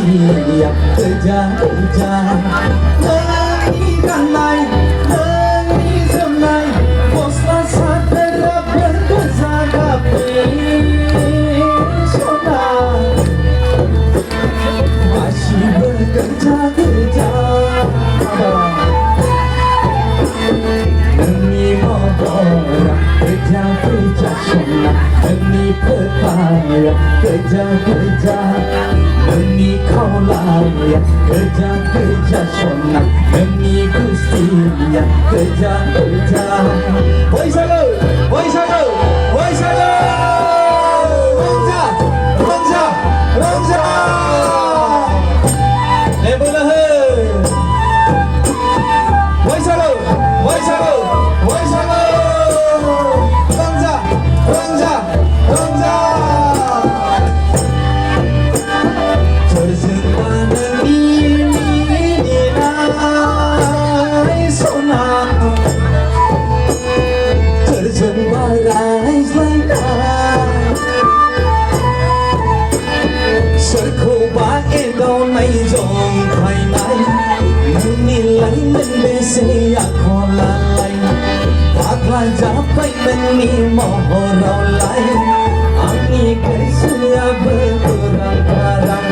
ya kerja kerja lagi kanai lagi semai boslah sadar bekerja tapi sudah masih bekerja kerja demi modal kerja kerja sunnah demi perkaya kerja kerja demi kaulah ya kerja kerja sunnah demi Gusti ya kerja kerja woi sago woi sago woi sago Rongja Rongja Rongja boleh woi sago woi sago woi sago Rongja Rongja Rongja Japai meni mohon lain Ani kesia berkurang-kurang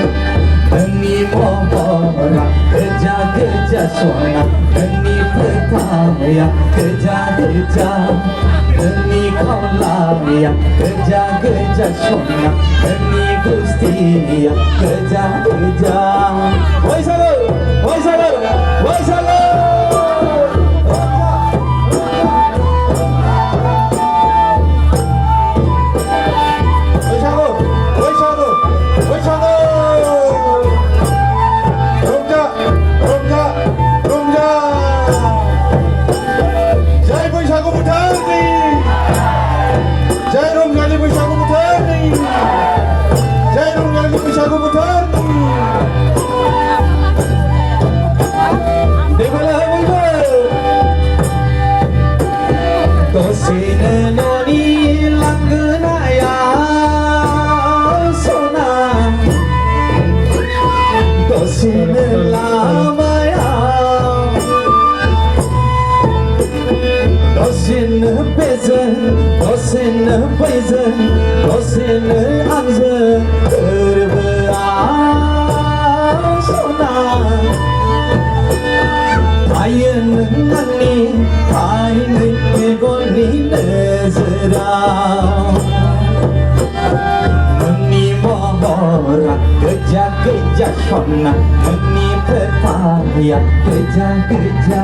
Demi mohon kerja-kerja suara Demi perkaya kerja-kerja Demi kaulah yang kerja-kerja suara Demi Gusti yang kerja-kerja Woi salu, woi salu, woi salu Dosen payzen, dosen amzen, terbang sonah. Kain nani, kain begoni nezrah. Nani mohora kerja kerja sonah, nani perkaya kerja kerja.